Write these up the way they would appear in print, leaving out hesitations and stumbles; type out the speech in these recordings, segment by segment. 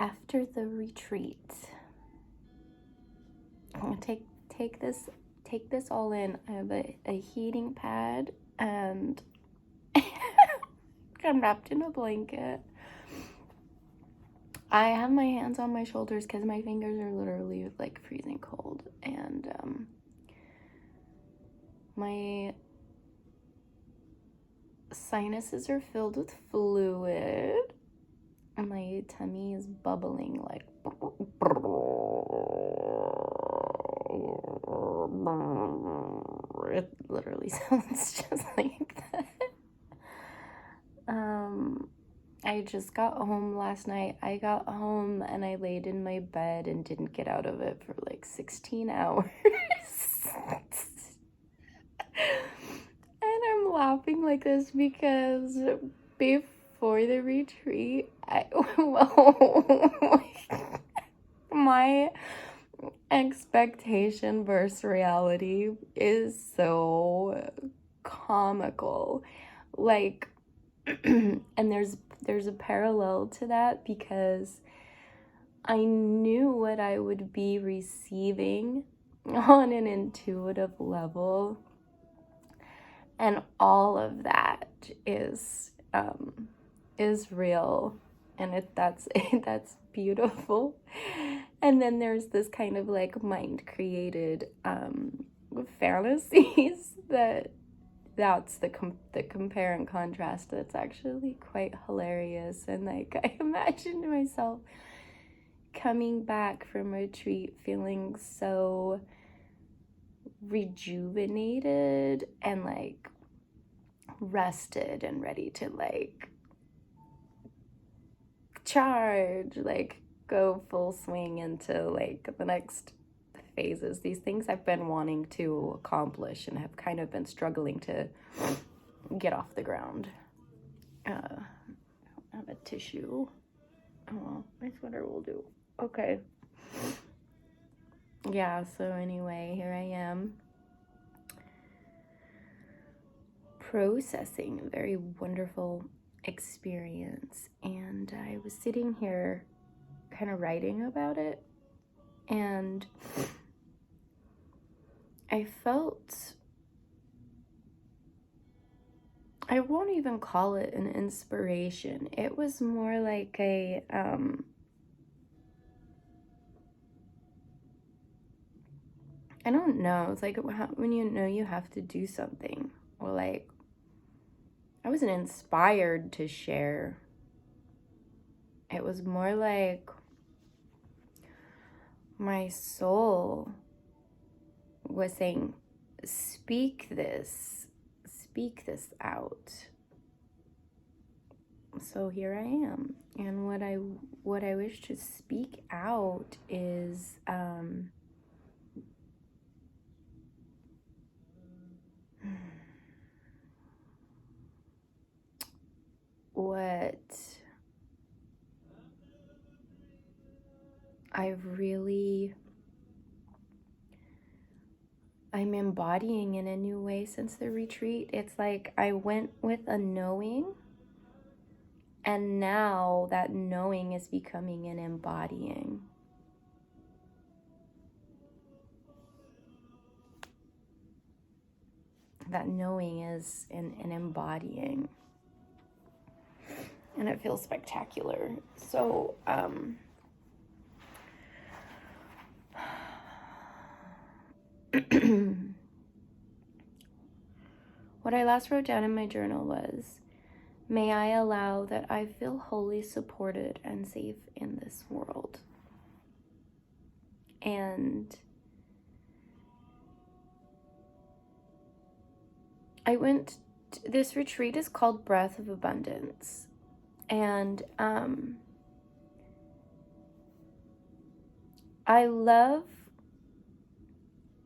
after the retreat, I'm gonna take this all in. I have a heating pad and I'm wrapped in a blanket. I have my hands on my shoulders because my fingers are literally like freezing cold, and my sinuses are filled with fluid, and my tummy is bubbling like it literally sounds just like that. I just got home last night. I got home and I laid in my bed and didn't get out of it for like 16 hours. And I'm laughing like this because before the retreat, my expectation versus reality is so comical. Like, and there's a parallel to that because I knew what I would be receiving on an intuitive level, and all of that is real, and that's beautiful. And then there's this kind of like mind created fantasies that's the compare and contrast that's actually quite hilarious. And like I imagined myself coming back from retreat feeling so rejuvenated and like rested and ready to like charge, like go full swing into like the next phases, these things I've been wanting to accomplish and have kind of been struggling to get off the ground. I have a tissue. Oh, my sweater will do. Okay. Yeah, so anyway, here I am processing a very wonderful experience, and I was sitting here kind of writing about it, and I felt, I won't even call it an inspiration. It was more like a, I don't know. It's like when you know you have to do something, or like, I wasn't inspired to share. It was more like my soul was saying, speak this out. So here I am, and what I wish to speak out is what I'm embodying in a new way since the retreat. It's like I went with a knowing, and now that knowing is becoming an embodying. That knowing is an embodying. And it feels spectacular. So, what I last wrote down in my journal was, may I allow that I feel wholly supported and safe in this world. And this retreat is called Breath of Abundance. And I love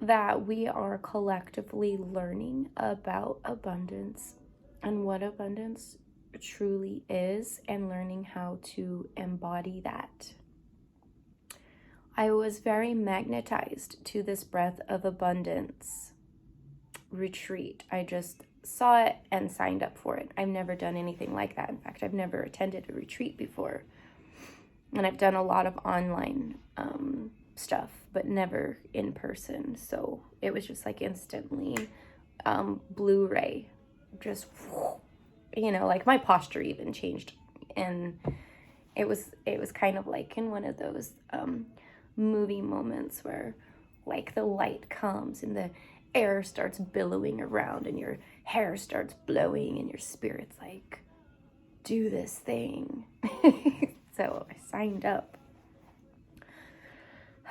that we are collectively learning about abundance and what abundance truly is, and learning how to embody that. I was very magnetized to this Breath of Abundance retreat. I just saw it and signed up for it. I've never done anything like that. In fact, I've never attended a retreat before. And I've done a lot of online stuff, but never in person. So it was just like instantly Blu-ray, just, you know, like my posture even changed. And it was kind of like in one of those movie moments where like the light comes and the air starts billowing around and your hair starts blowing and your spirit's like, do this thing. So I signed up.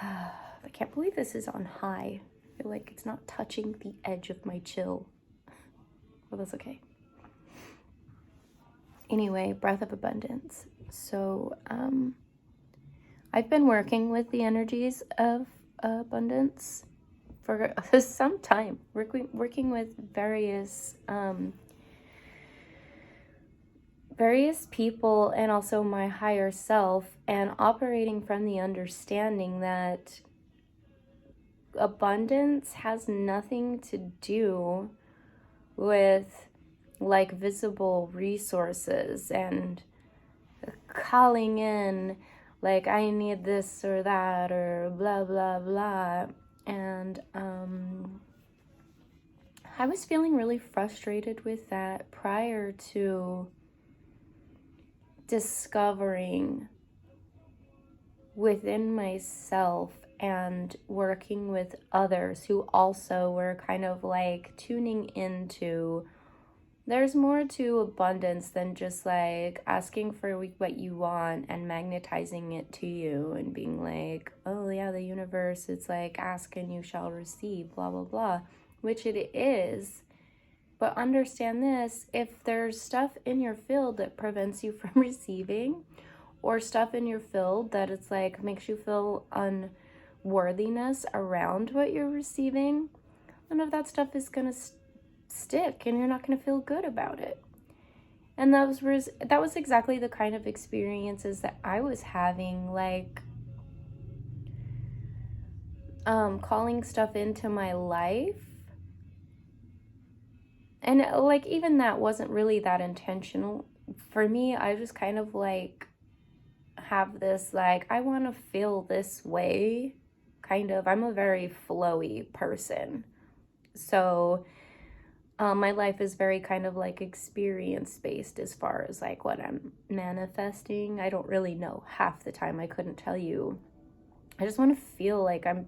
I can't believe this is on high. I feel like it's not touching the edge of my chill. Well, that's okay. Anyway, breath of abundance. So I've been working with the energies of abundance for some time, working with various people and also my higher self, and operating from the understanding that abundance has nothing to do with like visible resources and calling in like I need this or that or blah blah blah. And I was feeling really frustrated with that prior to discovering within myself and working with others who also were kind of like tuning into there's more to abundance than just like asking for what you want and magnetizing it to you and being like, oh yeah, the universe, it's like ask and you shall receive, blah blah blah, which it is. But understand this, if there's stuff in your field that prevents you from receiving, or stuff in your field that it's like makes you feel unworthiness around what you're receiving, none of that stuff is going to stick and you're not going to feel good about it. And that was exactly the kind of experiences that I was having, like calling stuff into my life. And like even that wasn't really that intentional for me. I just kind of like have this like I want to feel this way kind of. I'm a very flowy person, so my life is very kind of like experience based as far as like what I'm manifesting. I don't really know half the time. I couldn't tell you. I just want to feel like I'm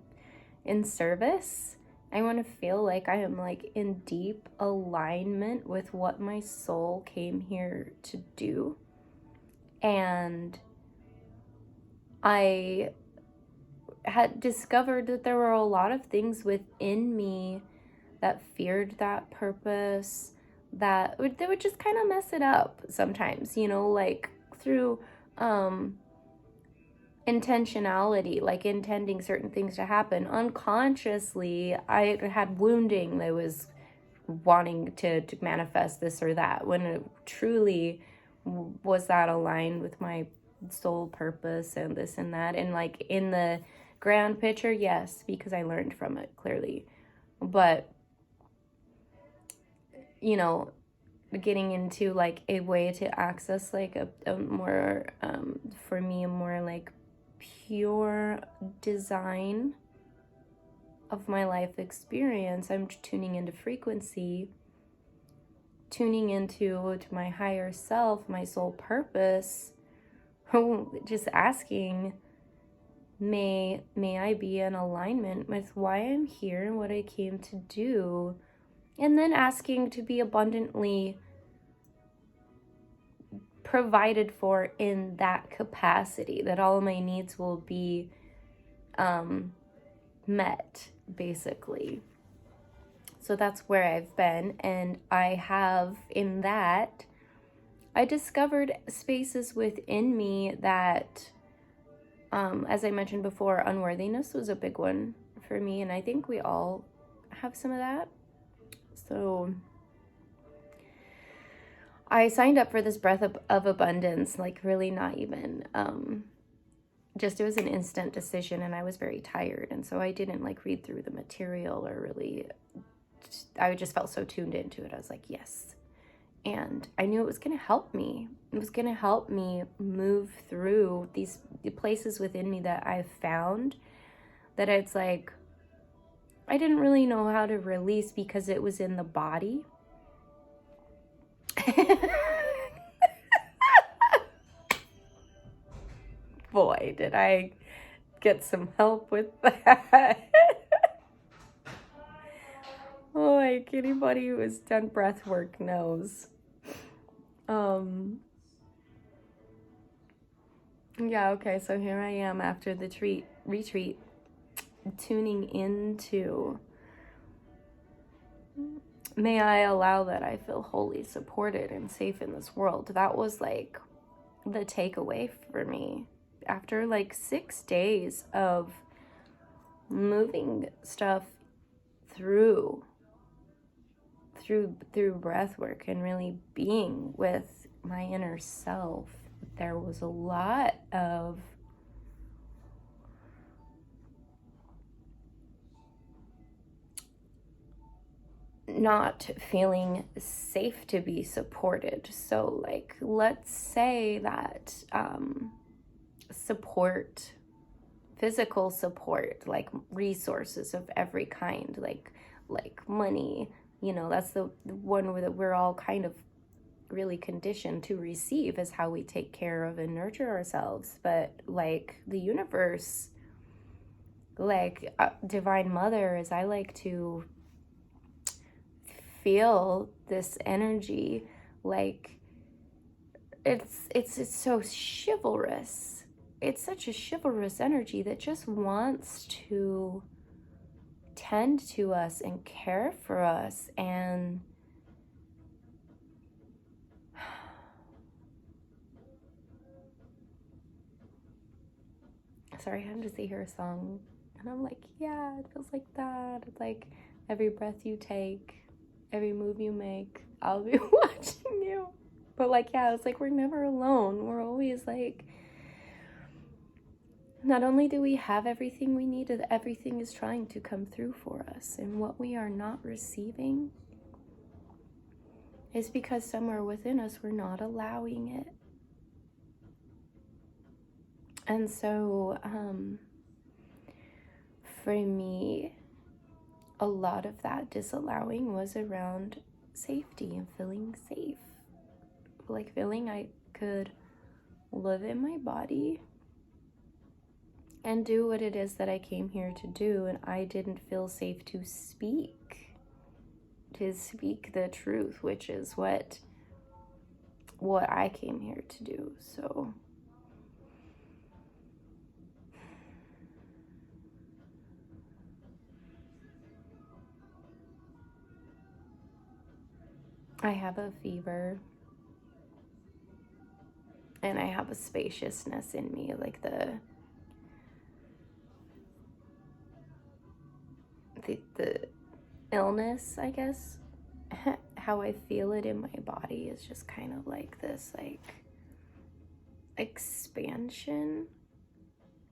in service. I want to feel like I am like in deep alignment with what my soul came here to do. And I had discovered that there were a lot of things within me that feared that purpose, that would just kind of mess it up sometimes, you know, like through intentionality, like intending certain things to happen. Unconsciously, I had wounding that was wanting to manifest this or that, when it truly was that aligned with my soul purpose and this and that. And like in the grand picture, yes, because I learned from it clearly. But, you know, getting into like a way to access like a more, for me, a more like pure design of my life experience. I'm tuning into frequency, tuning into to my higher self, my soul purpose, just asking, may I be in alignment with why I'm here and what I came to do, and then asking to be abundantly provided for in that capacity, that all of my needs will be met, basically. So that's where I've been, and I have, in that, I discovered spaces within me that, as I mentioned before, unworthiness was a big one for me, and I think we all have some of that. So I signed up for this breath of abundance, like really not even, just it was an instant decision, and I was very tired, and so I didn't like read through the material or really, I just felt so tuned into it. I was like, yes. And I knew it was going to help me. It was going to help me move through the places within me that I found that it's like, I didn't really know how to release because it was in the body. Boy, did I get some help with that. Oh, like anybody who has done breath work knows. Yeah, okay, so here I am after the retreat, tuning into, may I allow that I feel wholly supported and safe in this world. That was like the takeaway for me. After like 6 days of moving stuff through breath work and really being with my inner self, there was a lot of not feeling safe to be supported. So like, let's say that support, physical support, like resources of every kind, like money, you know, that's the one that we're all kind of really conditioned to receive, is how we take care of and nurture ourselves. But like the universe, like Divine Mother, as I like to feel this energy, like it's so chivalrous. It's such a chivalrous energy that just wants to tend to us and care for us. And sorry, I just hear a song and I'm like, yeah, it feels like that. It's like every breath you take, every move you make, I'll be watching you. But like, yeah, it's like we're never alone. We're always like, not only do we have everything we need, everything is trying to come through for us. And what we are not receiving is because somewhere within us we're not allowing it. And so for me, a lot of that disallowing was around safety and feeling safe. Like feeling I could live in my body and do what it is that I came here to do. And I didn't feel safe to speak the truth, which is what I came here to do. So I have a fever and I have a spaciousness in me, like the illness, I guess. How I feel it in my body is just kind of like this, like, expansion.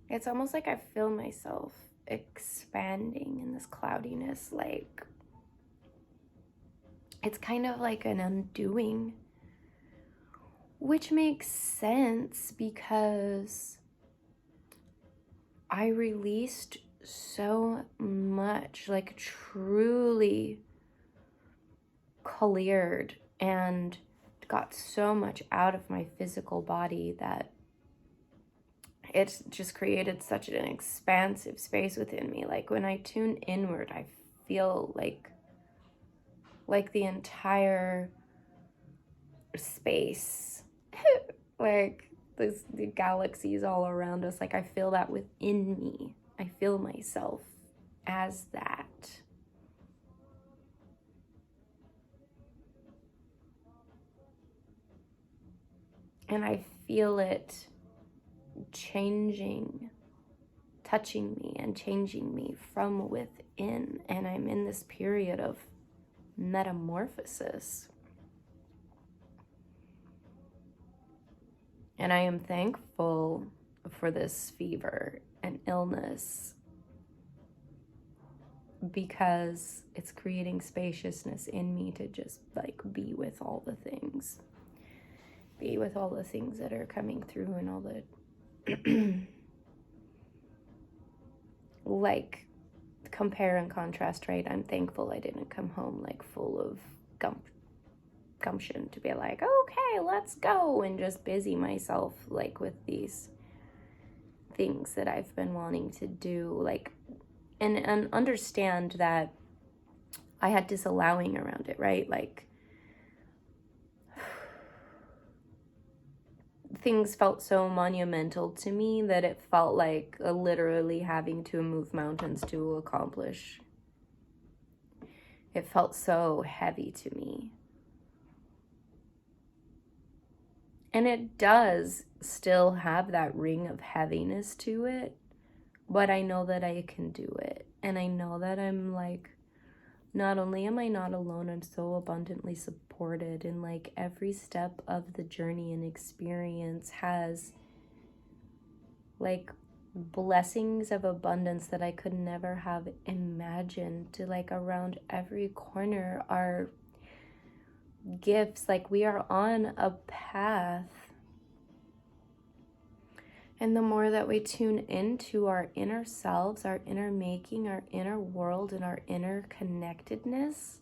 It's almost like I feel myself expanding in this cloudiness. Like, it's kind of like an undoing, which makes sense because I released so much, like truly cleared and got so much out of my physical body that it's just created such an expansive space within me. Like when I tune inward, I feel like the entire space, like the galaxies all around us, like I feel that within me. I feel myself as that. And I feel it changing, touching me and changing me from within. And I'm in this period of metamorphosis. And I am thankful for this fever and illness because it's creating spaciousness in me to just like be with all the things. Be with all the things that are coming through and all the like compare and contrast, right? I'm thankful I didn't come home like full of gumption to be like, okay, let's go, and just busy myself like with these things that I've been wanting to do, like, and understand that I had disallowing around it, right? Like, things felt so monumental to me that it felt like literally having to move mountains to accomplish. It felt so heavy to me. And it does still have that ring of heaviness to it, but I know that I can do it. And I know that I'm like, not only am I not alone, I'm so abundantly supported, and like every step of the journey and experience has like blessings of abundance that I could never have imagined. To like around every corner are gifts. Like we are on a path. And the more that we tune into our inner selves, our inner making, our inner world, and our inner connectedness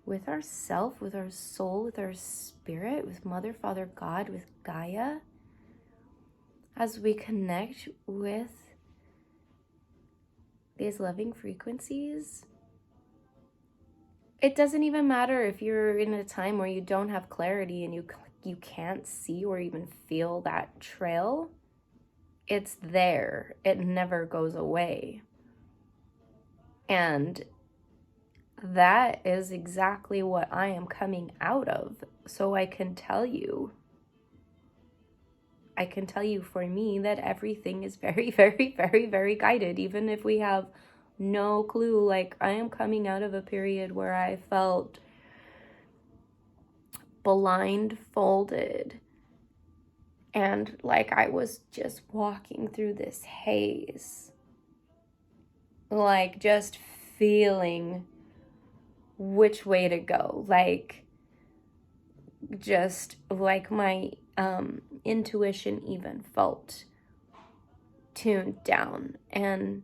with ourself, with our soul, with our spirit, with Mother, Father, God, with Gaia, as we connect with these loving frequencies, it doesn't even matter if you're in a time where you don't have clarity and you can't see or even feel that trail. It's there. It never goes away. And that is exactly what I am coming out of. So I can tell you for me that everything is very, very, very, very guided, even if we have no clue. Like, I am coming out of a period where I felt blindfolded. And like I was just walking through this haze, like just feeling which way to go, like just like my intuition even felt tuned down. And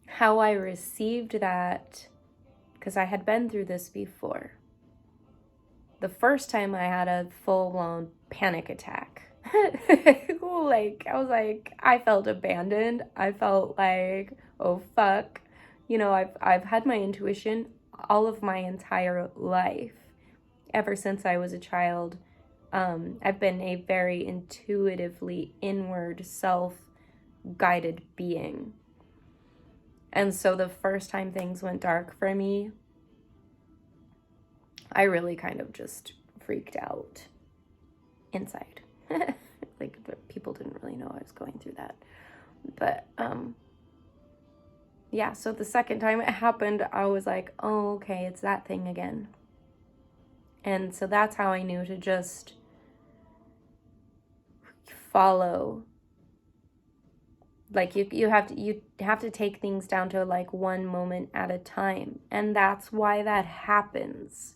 how I received that, because I had been through this before. The first time I had a full-blown panic attack. Like, I was like, I felt abandoned. I felt like, oh fuck. You know, I've had my intuition all of my entire life. Ever since I was a child, I've been a very intuitively inward, self-guided being. And so the first time things went dark for me, I really kind of just freaked out inside. Like, but people didn't really know I was going through that. But yeah, so the second time it happened, I was like, oh, okay, it's that thing again. And so that's how I knew to just follow. Like, you have to take things down to like one moment at a time. And that's why that happens,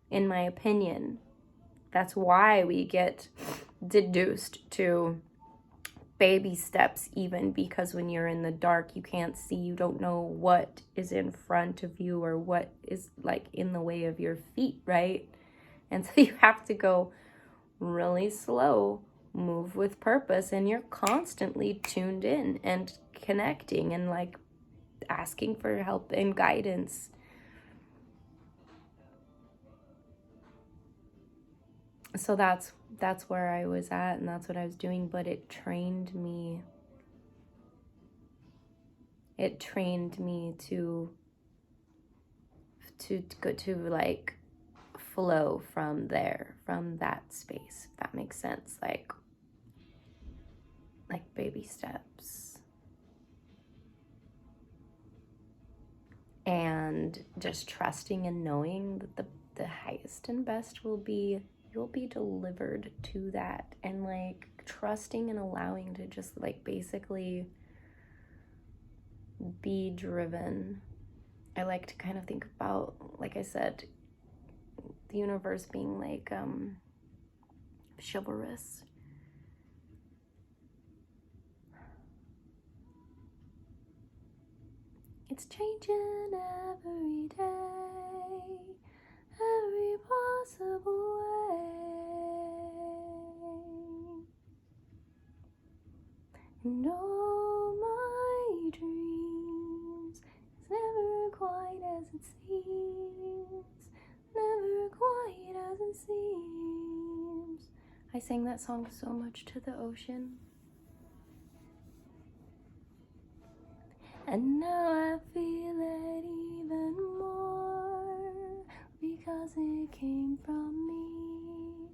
in my opinion. That's why we get deduced to baby steps, even, because when you're in the dark, you can't see, you don't know what is in front of you or what is like in the way of your feet, right? And so you have to go really slow, move with purpose, and you're constantly tuned in and connecting and like asking for help and guidance. So that's where I was at, and that's what I was doing. But it trained me. It trained me to go to like flow from there, from that space, if that makes sense. Like baby steps. And just trusting and knowing that the highest and best will be, you'll be delivered to that. And like trusting and allowing to just like basically be driven I like to kind of think about, like I said, the universe being like chivalrous. It's changing every day, every possible way. And all my dreams, it's never quite as it seems, never quite as it seems. I sang that song so much to the ocean. And now I feel it even more because it came from me.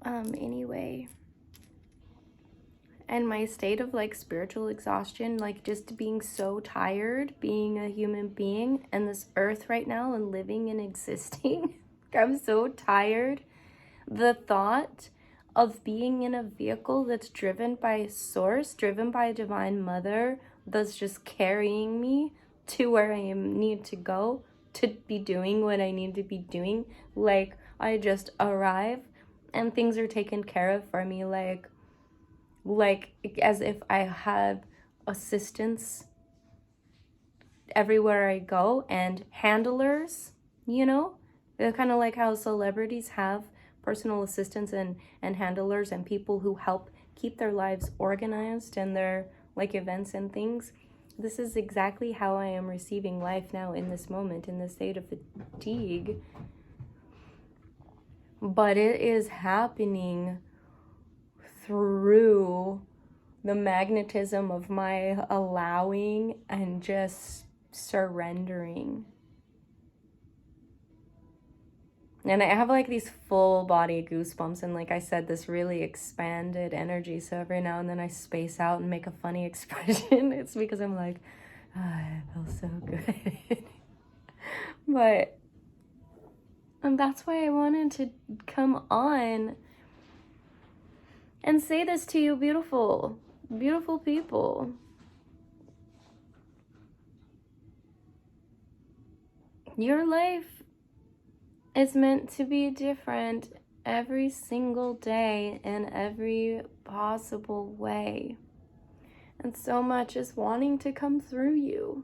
Anyway. And my state of like spiritual exhaustion, like just being so tired, being a human being and this earth right now and living and existing. I'm so tired. The thought of being in a vehicle that's driven by a source, driven by a divine mother, that's just carrying me to where I need to go to be doing what I need to be doing. Like I just arrive and things are taken care of for me, like as if I have assistance everywhere I go and handlers, you know? They're kind of like how celebrities have personal assistants and handlers and people who help keep their lives organized and their like events and things. This is exactly how I am receiving life now in this moment, in this state of fatigue. But it is happening through the magnetism of my allowing and just surrendering. And I have like these full body goosebumps and like I said, this really expanded energy. So every now and then I space out and make a funny expression. It's because I'm like, oh, I feel so good. But and that's why I wanted to come on and say this to you, beautiful, beautiful people. Your life is meant to be different every single day in every possible way. And so much is wanting to come through you.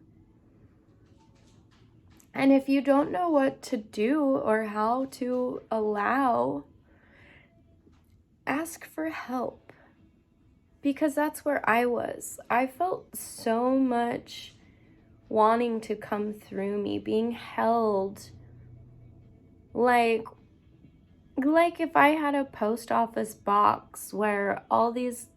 And if you don't know what to do or how to allow, ask for help. Because that's where I was. I felt so much wanting to come through me, being held like if I had a post office box where all these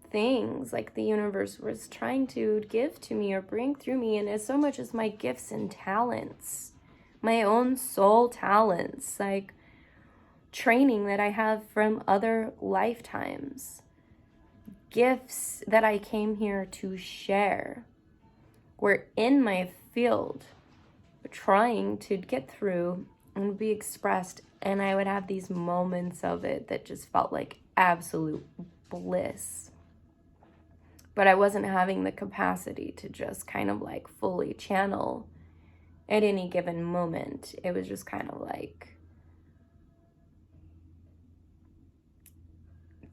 things like the universe was trying to give to me or bring through me, and as so much as my gifts and talents, my own soul talents, like training that I have from other lifetimes, gifts that I came here to share, were in my field trying to get through and be expressed, and I would have these moments of it that just felt like absolute bliss. But I wasn't having the capacity to just kind of like fully channel at any given moment. It was just kind of like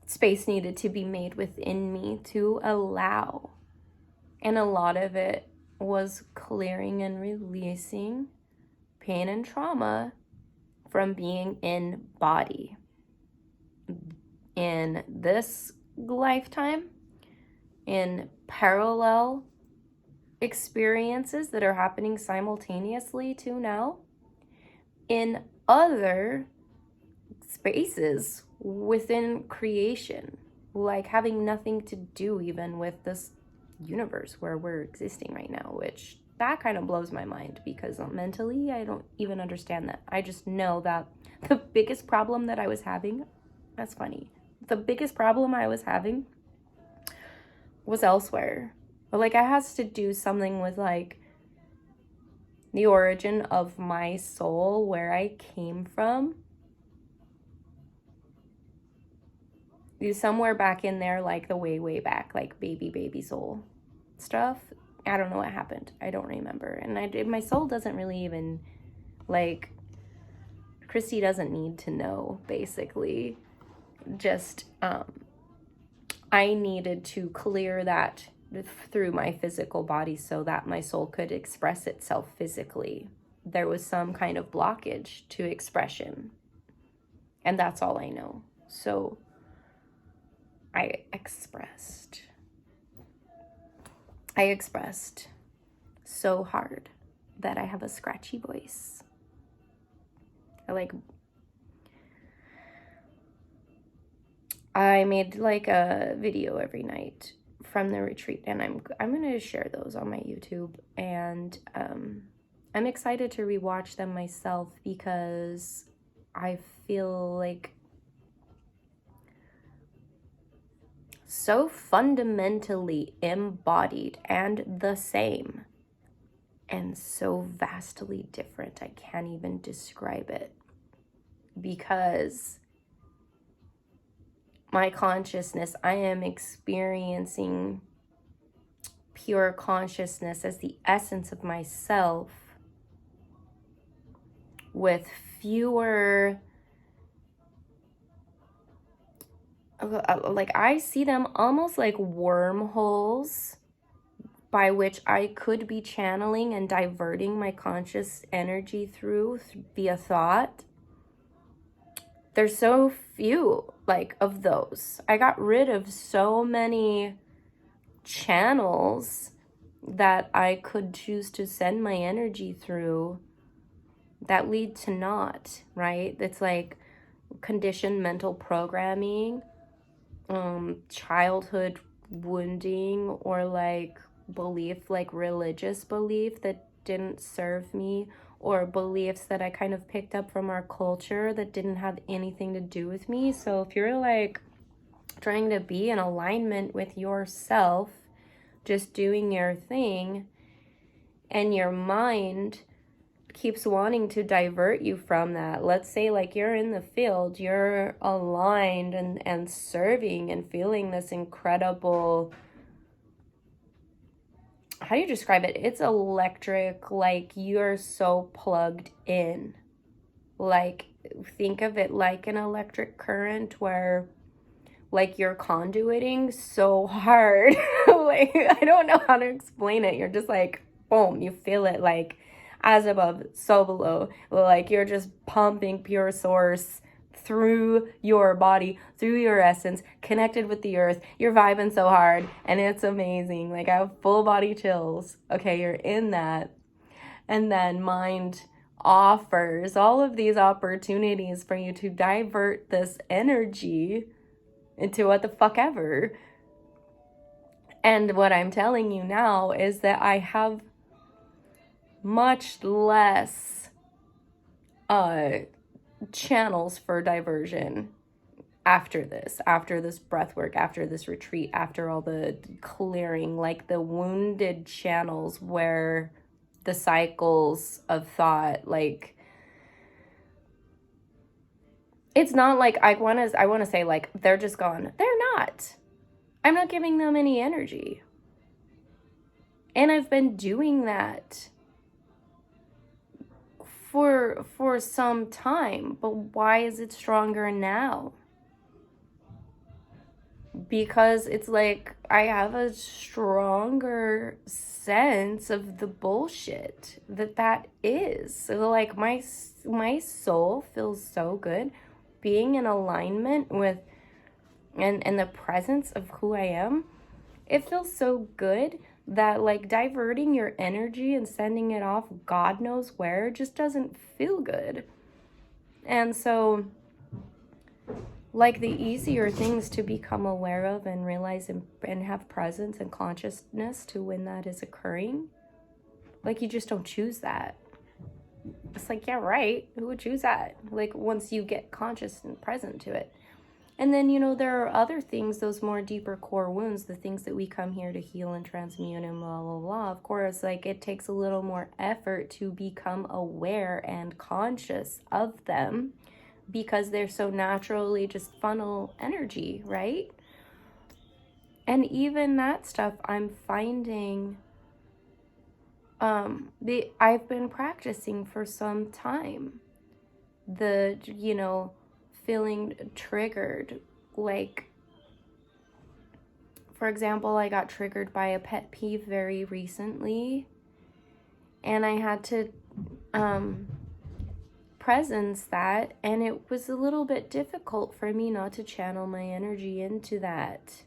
space needed to be made within me to allow. And a lot of it was clearing and releasing pain and trauma from being in body. In this lifetime, in parallel experiences that are happening simultaneously to now, in other spaces within creation, like having nothing to do even with this universe where we're existing right now, which that kind of blows my mind because mentally I don't even understand that. I just know that the biggest problem that I was having, that's funny, the biggest problem I was having was elsewhere. But like, I has to do something with like the origin of my soul, where I came from. Somewhere back in there, like the way back, like baby soul stuff. I don't know what happened. I don't remember. And my soul doesn't really even, like, Christy doesn't need to know, basically. Just, I needed to clear that through my physical body so that my soul could express itself physically. There was some kind of blockage to expression. And that's all I know. So I expressed so hard that I have a scratchy voice. I made like a video every night from the retreat, and I'm going to share those on my YouTube, and I'm excited to rewatch them myself because I feel like so fundamentally embodied and the same, and so vastly different. I can't even describe it, because my consciousness, I am experiencing pure consciousness as the essence of myself, with fewer, like, I see them almost like wormholes by which I could be channeling and diverting my conscious energy through via thought. There's so few, like, of those. I got rid of so many channels that I could choose to send my energy through that lead to naught, right? It's like conditioned mental programming, childhood wounding, or like belief, like religious belief that didn't serve me, or beliefs that I kind of picked up from our culture that didn't have anything to do with me. So if you're like trying to be in alignment with yourself, just doing your thing, and your mind keeps wanting to divert you from that. Let's say like you're in the field, you're aligned and serving and feeling this incredible, how do you describe it? It's electric, like you're so plugged in. Like, think of it like an electric current where like you're conduiting so hard. Like, I don't know how to explain it. You're just like, boom, you feel it, like as above, so below. Like you're just pumping pure source through your body, through your essence, connected with the earth. You're vibing so hard, and it's amazing. Like, I have full body chills. Okay, you're in that. And then mind offers all of these opportunities for you to divert this energy into what the fuck ever. And what I'm telling you now is that I have much less channels for diversion after this breath work, after this retreat, after all the clearing, like the wounded channels where the cycles of thought, like, it's not like I want to say like they're just gone. They're not. I'm not giving them any energy. And I've been doing that for some time, but why is it stronger now? Because it's like I have a stronger sense of the bullshit that is. So like my soul feels so good being in alignment with and the presence of who I am. It feels so good that like diverting your energy and sending it off God knows where just doesn't feel good. And so like the easier things to become aware of and realize and have presence and consciousness to when that is occurring, like you just don't choose that. It's like, yeah, right, who would choose that? Like once you get conscious and present to it. And then, you know, there are other things, those more deeper core wounds, the things that we come here to heal and transmute and blah, blah, blah. Of course, like it takes a little more effort to become aware and conscious of them because they're so naturally just funnel energy, right? And even that stuff, I'm finding I've been practicing for some time. Feeling triggered. Like, for example, I got triggered by a pet peeve very recently, and I had to presence that, and it was a little bit difficult for me not to channel my energy into that,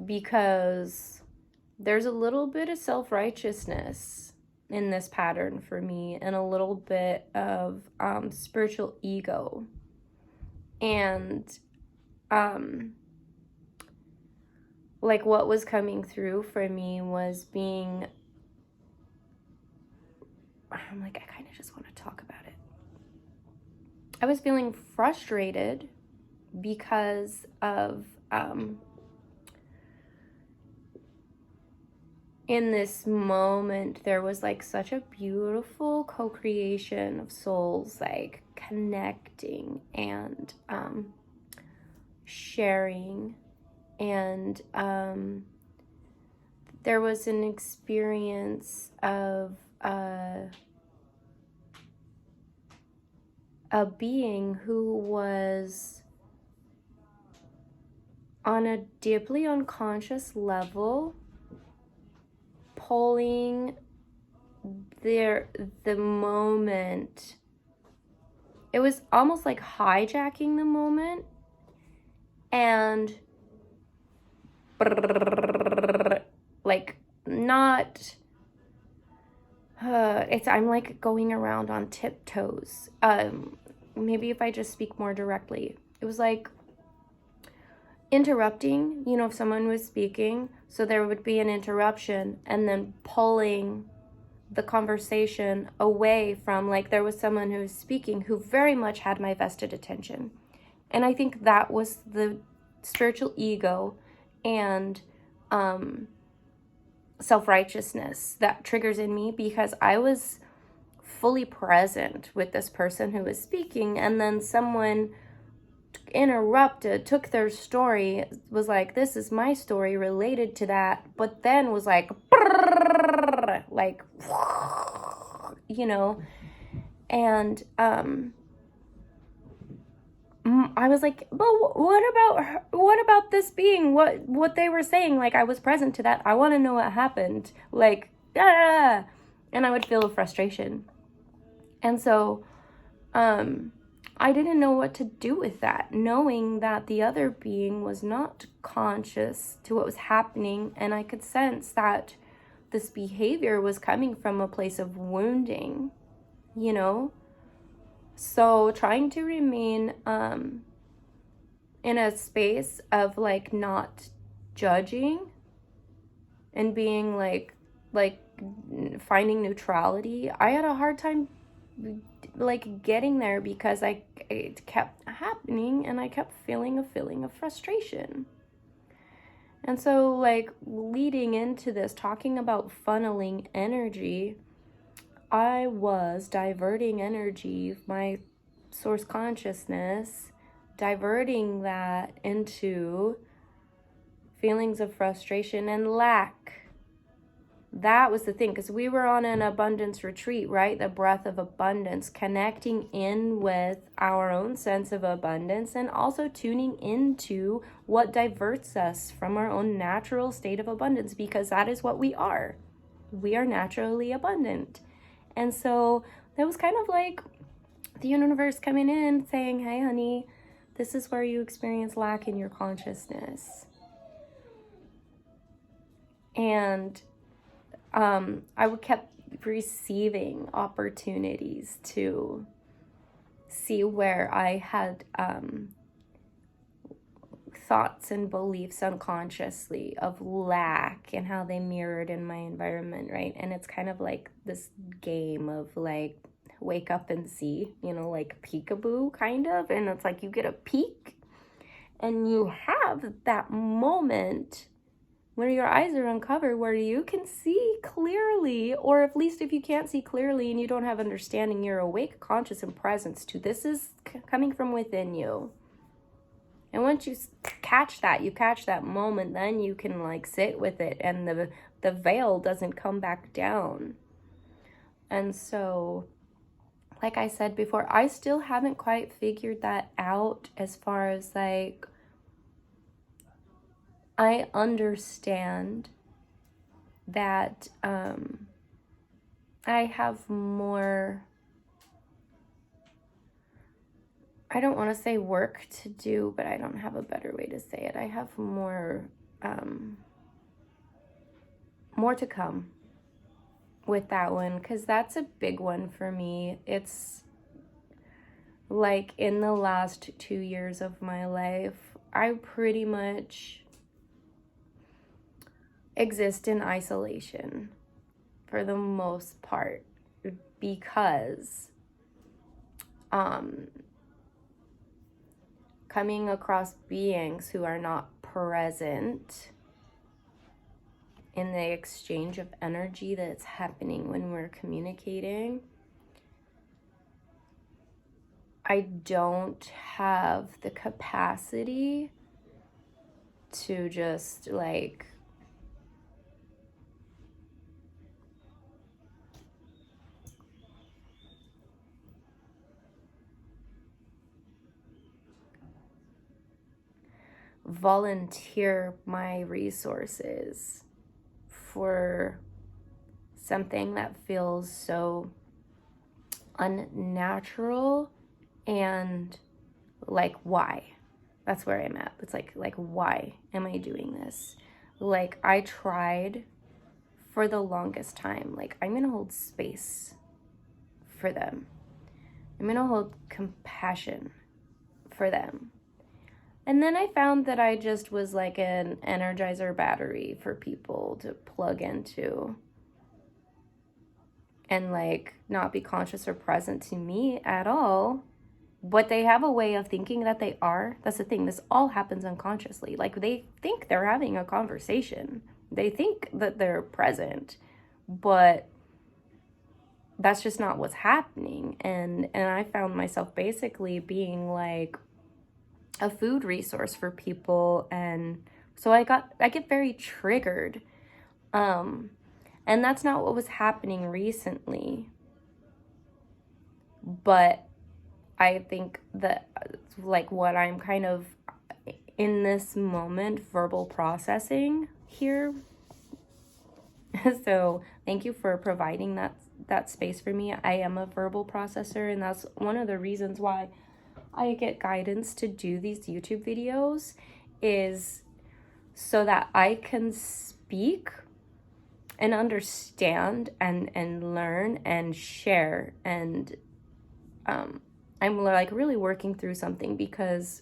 because there's a little bit of self-righteousness in this pattern for me, and a little bit of spiritual ego. And like, what was coming through for me was being, I'm like, I kind of just want to talk about it. I was feeling frustrated because of in this moment, there was like such a beautiful co-creation of souls, like connecting and sharing. And there was an experience of a being who was on a deeply unconscious level pulling the moment. It was almost like hijacking the moment, and like not I'm like going around on tiptoes. Maybe if I just speak more directly, it was like interrupting, if someone was speaking, so there would be an interruption, and then pulling the conversation away from, like, there was someone who was speaking who very much had my vested attention. And I think that was the spiritual ego and self-righteousness that triggers in me, because I was fully present with this person who was speaking, and then someone interrupted, took their story, was like, this is my story related to that, but then was like and I was like, but what about this being, what they were saying? Like, I was present to that. I want to know what happened. Like, and I would feel a frustration. And so, I didn't know what to do with that, knowing that the other being was not conscious to what was happening, and I could sense that this behavior was coming from a place of wounding, So trying to remain in a space of, like, not judging and being like finding neutrality. I had a hard time like getting there, because it kept happening, and I kept feeling a feeling of frustration. And so, like, leading into this, talking about funneling energy, I was diverting energy, my source consciousness, diverting that into feelings of frustration and lack. That was the thing, because we were on an abundance retreat, right? The breath of abundance, connecting in with our own sense of abundance, and also tuning into what diverts us from our own natural state of abundance, because that is what we are. We are naturally abundant. And so that was kind of like the universe coming in saying, hey, honey, this is where you experience lack in your consciousness. And I would kept receiving opportunities to see where I had thoughts and beliefs unconsciously of lack and how they mirrored in my environment, right? And it's kind of like this game of, like, wake up and see, like peekaboo kind of. And it's like you get a peek and you have that moment where your eyes are uncovered, where you can see clearly, or at least if you can't see clearly and you don't have understanding, you're awake, conscious, and presence to this is coming from within you. And once you catch that moment, then you can, like, sit with it, and the the veil doesn't come back down. And so, like I said before, I still haven't quite figured that out as far as like, I understand that I have more, I don't want to say work to do, but I don't have a better way to say it. I have more to come with that one, because that's a big one for me. It's like in the last 2 years of my life, I pretty much exist in isolation for the most part, because coming across beings who are not present in the exchange of energy that's happening when we're communicating, I don't have the capacity to just like volunteer my resources for something that feels so unnatural. And like, why? That's where I'm at. It's like why am I doing this? Like, I tried for the longest time, like, I'm gonna hold space for them, I'm gonna hold compassion for them. And then I found that I just was like an energizer battery for people to plug into and like not be conscious or present to me at all. But they have a way of thinking that they are. That's the thing. This all happens unconsciously. Like, they think they're having a conversation. They think that they're present, but that's just not what's happening. And I found myself basically being like a food resource for people, and so I get very triggered, and that's not what was happening recently. But I think that like what I'm kind of in this moment verbal processing here. So thank you for providing that space for me. I am a verbal processor, and that's one of the reasons why I get guidance to do these YouTube videos, is so that I can speak and understand and learn and share. And I'm like really working through something, because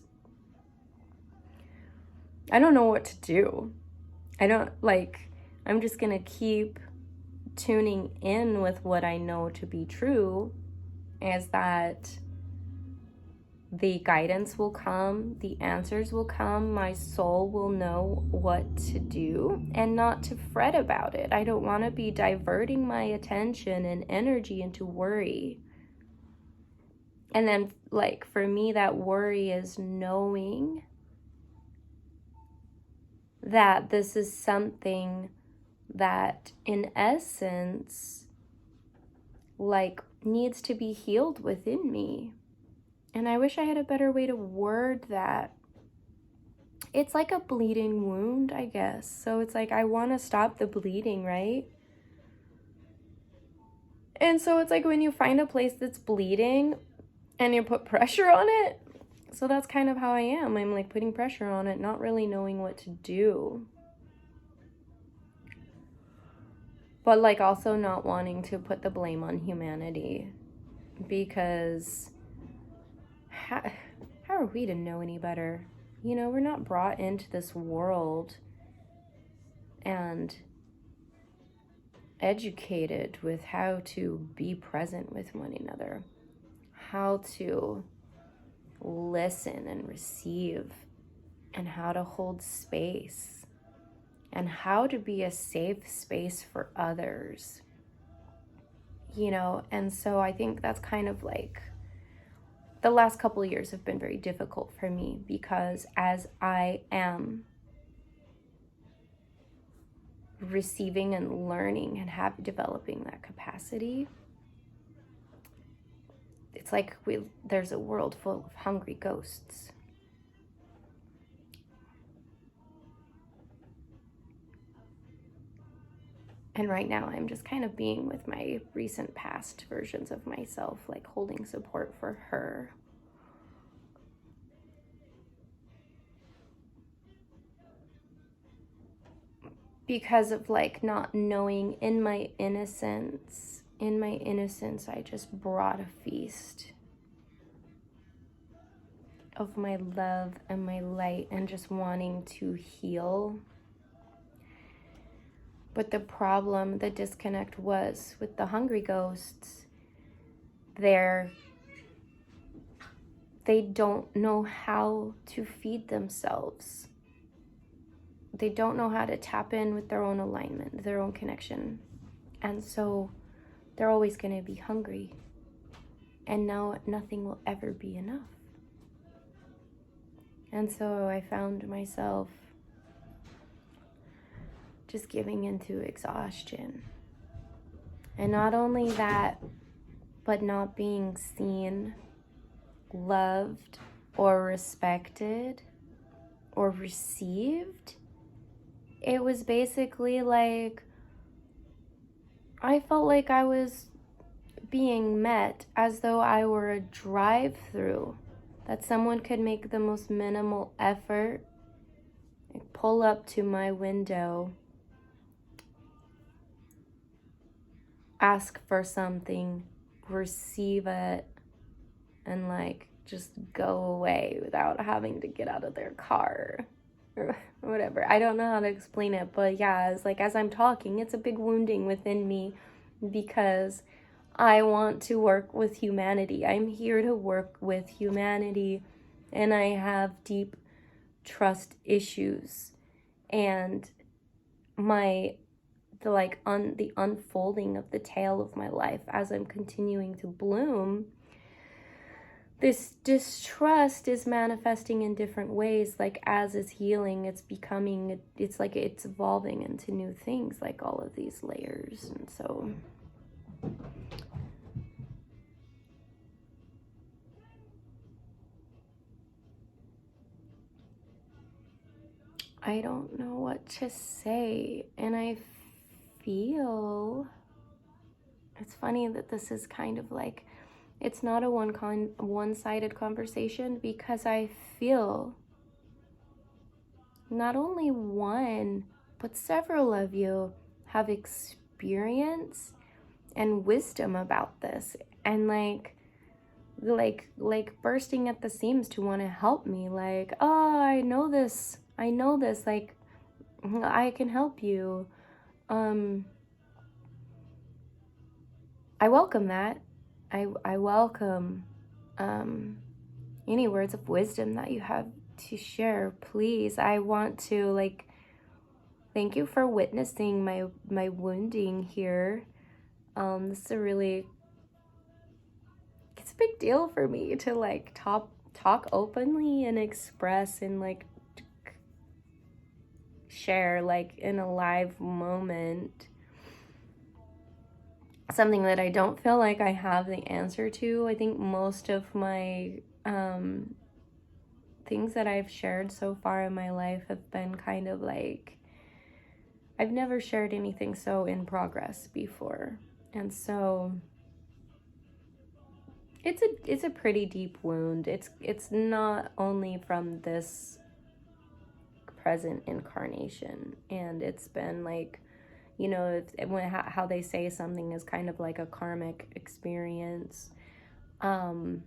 I don't know what to do. I'm just gonna keep tuning in with what I know to be true, is that the guidance will come, the answers will come, my soul will know what to do, and not to fret about it. I don't want to be diverting my attention and energy into worry. And then, like, for me, that worry is knowing that this is something that, in essence, like, needs to be healed within me. And I wish I had a better way to word that. It's like a bleeding wound, I guess. So it's like, I want to stop the bleeding, right? And so it's like when you find a place that's bleeding and you put pressure on it. So that's kind of how I am. I'm like putting pressure on it, not really knowing what to do. But like also not wanting to put the blame on humanity, because how are we to know any better? You know, we're not brought into this world and educated with how to be present with one another, how to listen and receive, and how to hold space, and how to be a safe space for others, you know. And so I think that's kind of like, the last couple of years have been very difficult for me, because as I am receiving and learning and developing that capacity, it's like there's a world full of hungry ghosts. And right now I'm just kind of being with my recent past versions of myself, like holding support for her. Because of like not knowing, in my innocence, I just brought a feast of my love and my light and just wanting to heal. But the problem, the disconnect was with the hungry ghosts. They don't know how to feed themselves. They don't know how to tap in with their own alignment, their own connection. And so they're always going to be hungry. And now nothing will ever be enough. And so I found myself just giving into exhaustion. And not only that, but not being seen, loved, or respected, or received. It was basically like, I felt like I was being met as though I were a drive-through, that someone could make the most minimal effort, like pull up to my window, ask for something, receive it, and like just go away without having to get out of their car or whatever. I don't know how to explain it, but yeah, it's like as I'm talking, it's a big wounding within me because I want to work with humanity. I'm here to work with humanity, and I have deep trust issues, and the unfolding of the tale of my life as I'm continuing to bloom, this distrust is manifesting in different ways. Like as is healing, it's becoming, it's like it's evolving into new things, like all of these layers. And so I don't know what to say. And I feel, it's funny that this is kind of like, it's not a one-sided conversation, because I feel not only one, but several of you have experience and wisdom about this, and like bursting at the seams to want to help me. Like, oh, I know this, like I can help you. I welcome that. I welcome any words of wisdom that you have to share. Please, I want to like thank you for witnessing my wounding here. This is it's a big deal for me to like talk openly and express and like share like in a live moment something that I don't feel like I have the answer to. I think most of my things that I've shared so far in my life have been kind of like, I've never shared anything so in progress before. And so it's a pretty deep wound. It's not only from this present incarnation, and it's been like, you know, how they say something is kind of like a karmic experience. For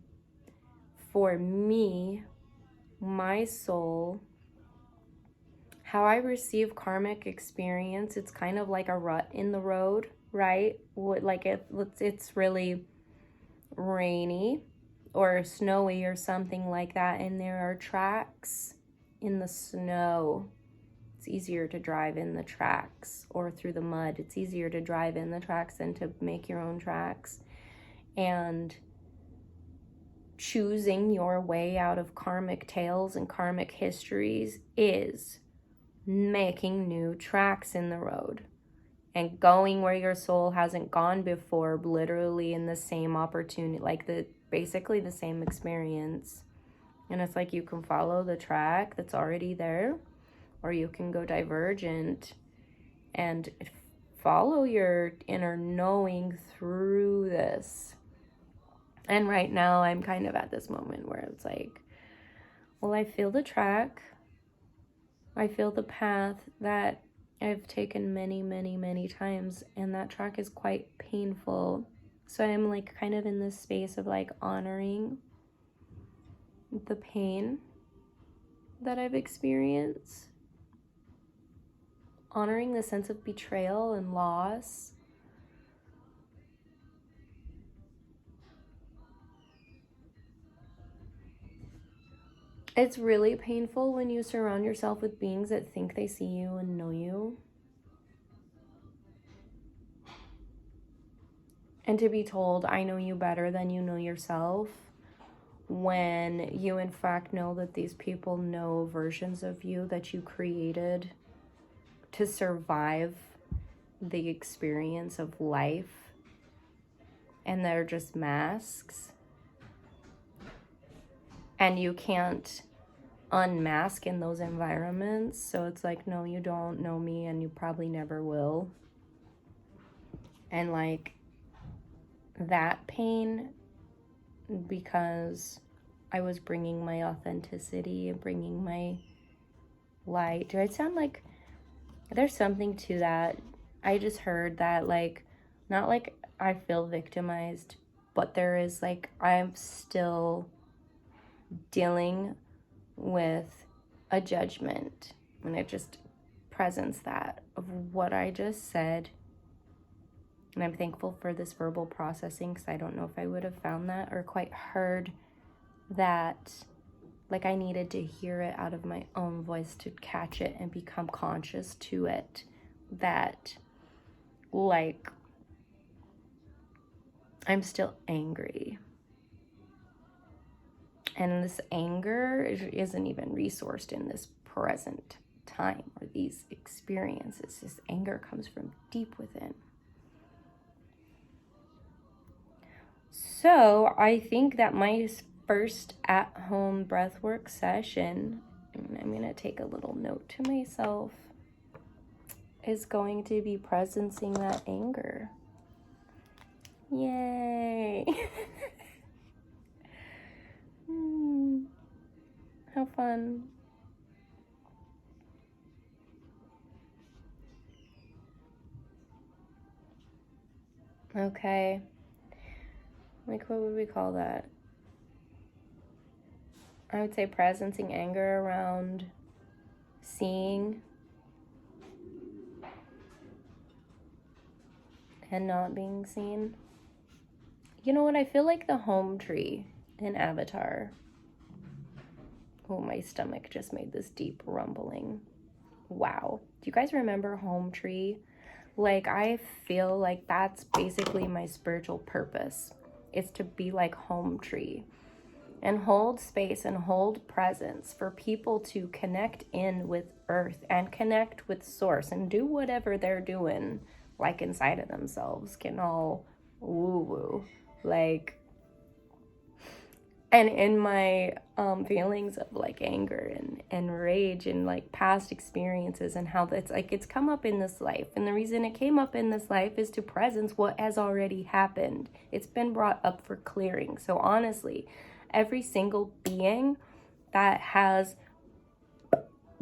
me, my soul, how I receive karmic experience, it's kind of like a rut in the road, right? Like it's really rainy or snowy or something like that, and there are tracks in the snow. It's easier to drive in the tracks, or through the mud. It's easier to drive in the tracks than to make your own tracks. And choosing your way out of karmic tales and karmic histories is making new tracks in the road and going where your soul hasn't gone before, literally in the same opportunity, like basically the same experience. And it's like you can follow the track that's already there, or you can go divergent and follow your inner knowing through this. And right now I'm kind of at this moment where it's like, well, I feel the track. I feel the path that I've taken many, many, many times, and that track is quite painful. So I'm like kind of in this space of like honoring the pain that I've experienced, honoring the sense of betrayal and loss. It's really painful when you surround yourself with beings that think they see you and know you. And to be told, I know you better than you know yourself, when you in fact know that these people know versions of you that you created to survive the experience of life, and they're just masks. And you can't unmask in those environments. So it's like, no, you don't know me and you probably never will. And like that pain, because I was bringing my authenticity and bringing my light. Do I sound like there's something to that? I just heard that, like, not like I feel victimized, but there is like, I'm still dealing with a judgment, and it just presents that of what I just said. And I'm thankful for this verbal processing, because I don't know if I would have found that or quite heard that. Like, I needed to hear it out of my own voice to catch it and become conscious to it, that like I'm still angry. And this anger isn't even resourced in this present time or these experiences. This anger comes from deep within. So I think that my first at-home breathwork session, and I'm going to take a little note to myself, is going to be presencing that anger. Yay! How fun. Okay. Like, what would we call that? I would say presencing anger around seeing and not being seen. You know what? I feel like the home tree in Avatar. Oh, my stomach just made this deep rumbling. Wow. Do you guys remember home tree? Like, I feel like that's basically my spiritual purpose. It's to be like home tree and hold space and hold presence for people to connect in with earth and connect with source and do whatever they're doing, like inside of themselves, getting all woo-woo. Like, and in my feelings of like anger and rage and like past experiences and how that's like it's come up in this life, and the reason it came up in this life is to presence what has already happened. It's been brought up for clearing. So honestly, every single being that has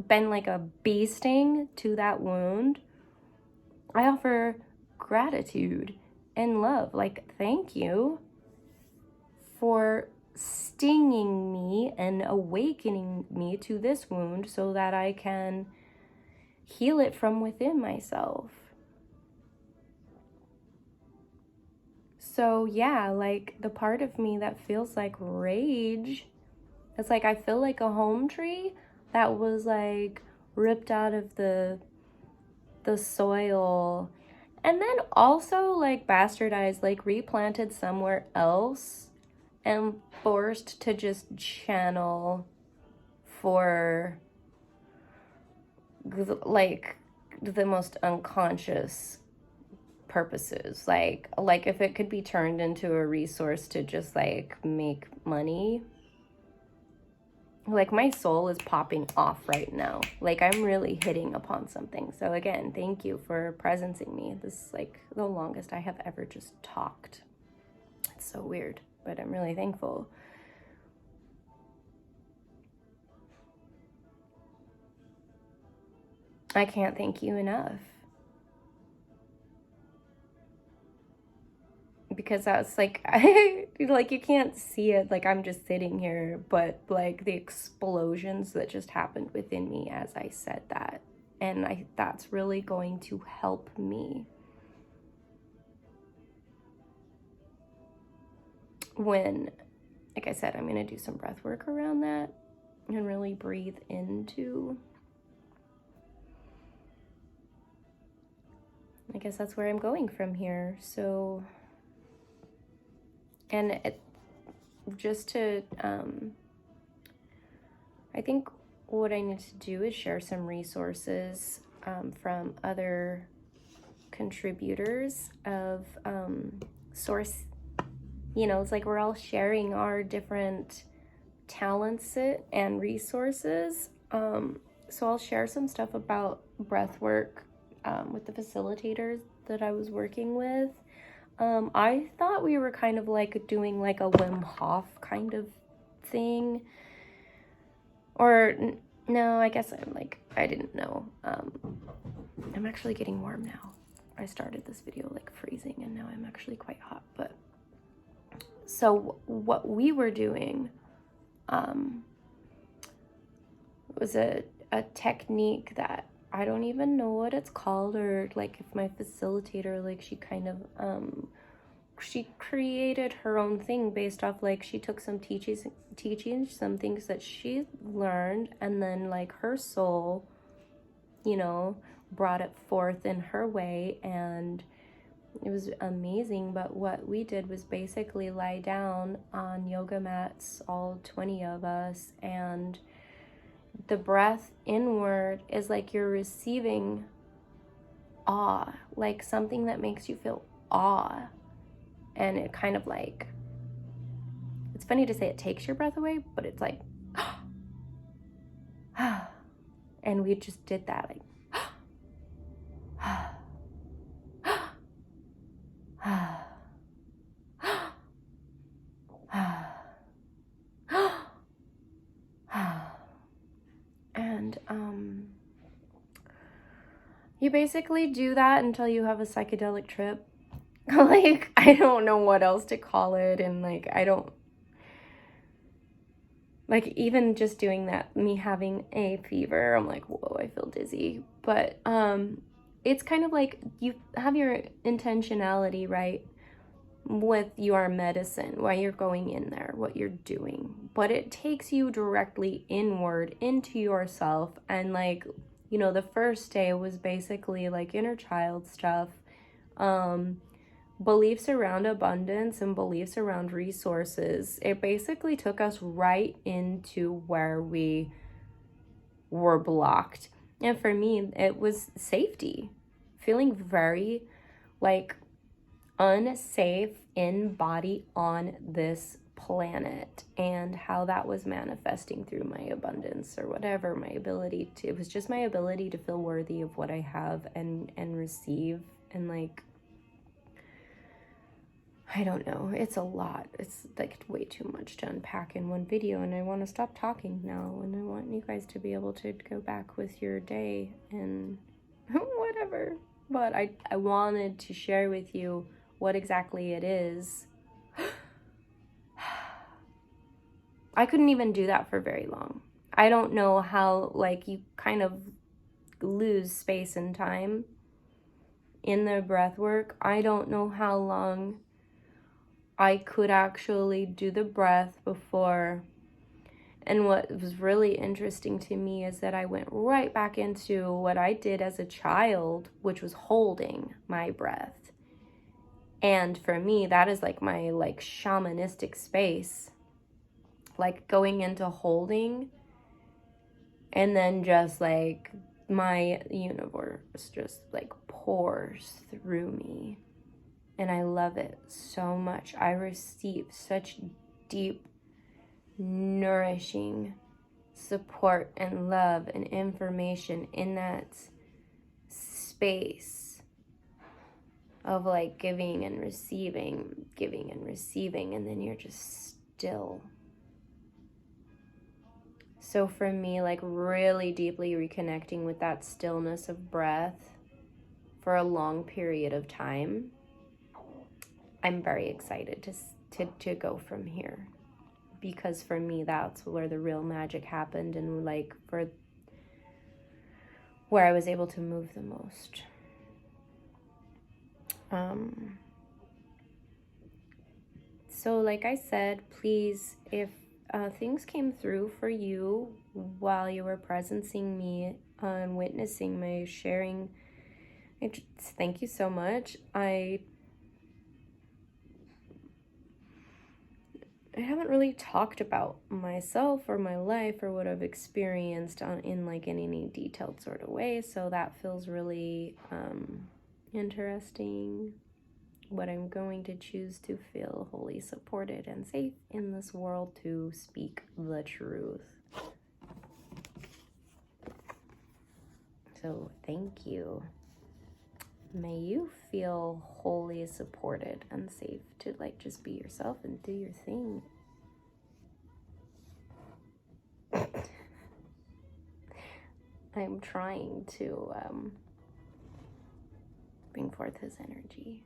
been like a bee sting to that wound, I offer gratitude and love. Like, thank you for stinging me and awakening me to this wound so that I can heal it from within myself. So yeah, like the part of me that feels like rage, it's like I feel like a home tree that was like ripped out of the soil and then also like bastardized, like replanted somewhere else and forced to just channel for like the most unconscious purposes, like if it could be turned into a resource to just like make money, like my soul is popping off right now. Like I'm really hitting upon something. So again, thank you for presencing me. This is like the longest I have ever just talked. It's so weird, but I'm really thankful. I can't thank you enough. Because that's like, like you can't see it, like I'm just sitting here, but like the explosions that just happened within me as I said that. And that's really going to help me when, like I said, I'm going to do some breath work around that and really breathe into. I guess that's where I'm going from here. So, and just to, I think what I need to do is share some resources from other contributors of source. You know, it's like we're all sharing our different talents and resources. So I'll share some stuff about breath work with the facilitators that I was working with. I thought we were kind of like doing like a Wim Hof kind of thing. Or no, I guess I didn't know. I'm actually getting warm now. I started this video like freezing and now I'm actually quite hot. But so what we were doing was a technique that I don't even know what it's called, or like if my facilitator, like she kind of she created her own thing based off, like she took some teachings, some things that she learned, and then like her soul, you know, brought it forth in her way, and it was amazing. But what we did was basically lie down on yoga mats, all 20 of us, and the breath inward is like you're receiving awe, like something that makes you feel awe. And it kind of like, it's funny to say it takes your breath away, but it's like, and we just did that, like, and you basically do that until you have a psychedelic trip. Like, I don't know what else to call it, and like I don't, like even just doing that, me having a fever, I'm like, whoa, I feel dizzy. But it's kind of like you have your intentionality, right, with your medicine, why you're going in there, what you're doing, but it takes you directly inward into yourself. And like, you know, the first day was basically like inner child stuff, beliefs around abundance and beliefs around resources. It basically took us right into where we were blocked. And for me, it was safety, feeling very like unsafe in body on this planet, and how that was manifesting through my abundance or whatever, my ability to, it was just my ability to feel worthy of what I have and receive. And like, I don't know, it's a lot. It's like way too much to unpack in one video, and I want to stop talking now, and I want you guys to be able to go back with your day and whatever. But I wanted to share with you what exactly it is. I couldn't even do that for very long. I don't know how, like, you kind of lose space and time in the breath work. I don't know how long I could actually do the breath before. And what was really interesting to me is that I went right back into what I did as a child, which was holding my breath. And for me, that is like my like shamanistic space, like going into holding and then just like my universe just like pours through me. And I love it so much. I receive such deep, nourishing support and love and information in that space of like giving and receiving, and then you're just still. So for me, like really deeply reconnecting with that stillness of breath for a long period of time, I'm very excited to go from here, because for me that's where the real magic happened, and like for where I was able to move the most. So like I said, please, if things came through for you while you were presencing me and witnessing my sharing, thank you so much. I haven't really talked about myself or my life or what I've experienced in any detailed sort of way, so that feels really interesting. What I'm going to choose to feel wholly supported and safe in this world to speak the truth. So thank you. May you feel wholly supported and safe to just be yourself and do your thing. I'm trying to bring forth his energy.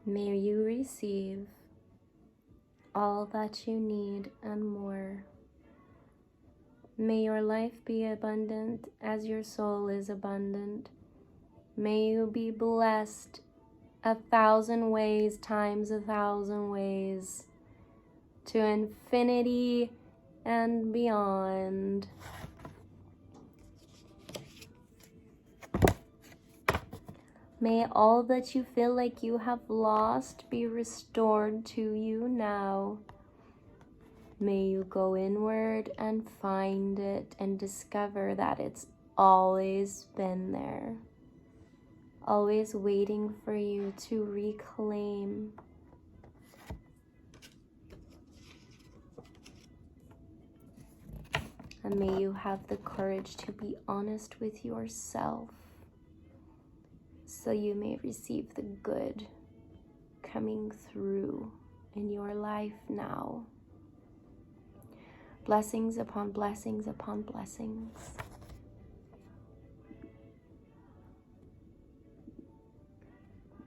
May you receive all that you need and more. May your life be abundant as your soul is abundant. May you be blessed 1,000 ways times 1,000 ways to infinity and beyond. May all that you feel like you have lost be restored to you now. May you go inward and find it and discover that it's always been there, always waiting for you to reclaim. And may you have the courage to be honest with yourself, so you may receive the good coming through in your life now. Blessings upon blessings upon blessings.